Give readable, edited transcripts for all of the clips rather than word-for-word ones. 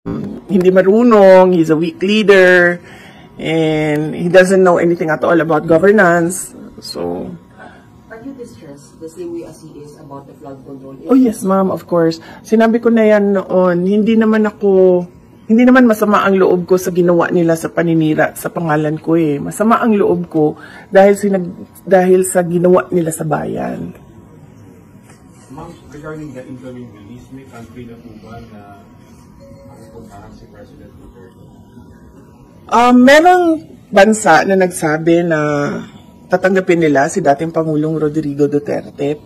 hindi marunong, he's a weak leader, and he doesn't know anything at all about governance. So, are you distressed the same way as he is about the flood control? Oh yes, ma'am, of course. Sinabi ko na yan noon, hindi naman masama ang loob ko sa ginawa nila sa paninira sa pangalan ko eh. Masama ang loob ko dahil sa ginawa nila sa bayan. Ma'am, regarding the incoming release, may country na po ba na pupuntahan si President Duterte? Merong bansa na nagsabi na tatanggapin nila si dating Pangulong Rodrigo Duterte.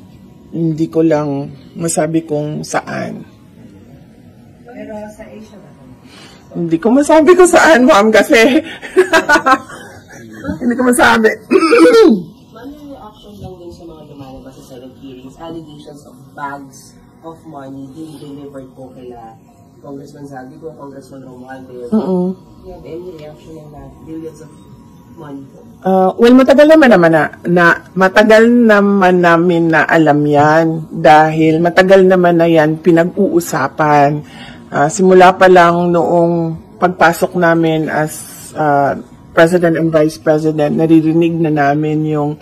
Hindi ko lang masabi kung saan. Pero sa Asia ba? Hindi ko masabi kung saan, ma'am, kasi hindi ko masabi. Ma'am, yung reaction lang din sa mga lumalabas sa Senate hearings, allegations of bags of money being delivered po kila Congressman Zaldico, Congressman Romualdez. You have any reaction on that? Billions of money po? Well, matagal naman namin na alam yan dahil matagal naman na yan pinag-uusapan. Simula pa lang noong pagpasok namin as President and Vice President, naririnig na namin yung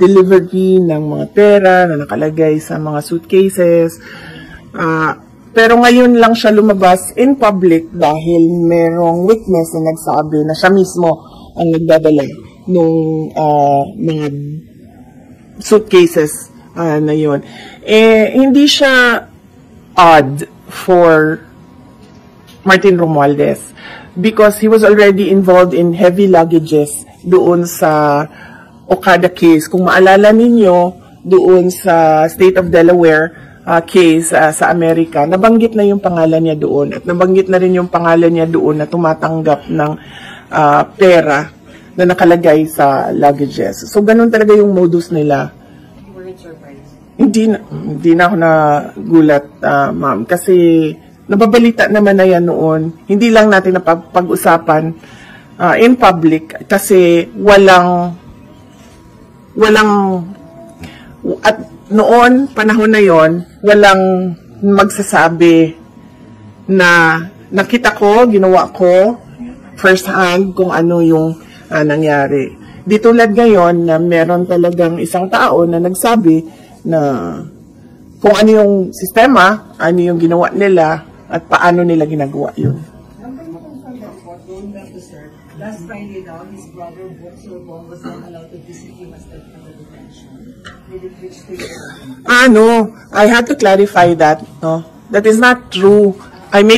delivery ng mga pera na nakalagay sa mga suitcases. Pero ngayon lang siya lumabas in public dahil merong witness na nagsabi na siya mismo ang nagdadala ng mga suitcases na yun. Hindi siya odd for Martin Romualdez because he was already involved in heavy luggages doon sa Okada case. Kung maalala ninyo, doon sa State of Delaware case sa Amerika, nabanggit na yung pangalan niya doon at nabanggit na rin yung pangalan niya doon na tumatanggap ng pera na nakalagay sa luggages. So, ganun talaga yung modus nila. You weren't surprised? Hindi na ako nagulat, ma'am, kasi nababalita naman na yan noon. Hindi lang natin napag-usapan in public kasi at noon, panahon na yon, walang magsasabi na nakita ko, ginawa ko first hand kung ano yung nangyari. Di tulad ngayon na meron talagang isang tao na nagsabi na kung ano yung sistema, ano yung ginawa nila, at paano nila ginagawa yun. Last Friday daw, his brother, Sir Bong, was not allowed to visit him as the detention. Did it reach to you? No. I had to clarify that. No? That is not true.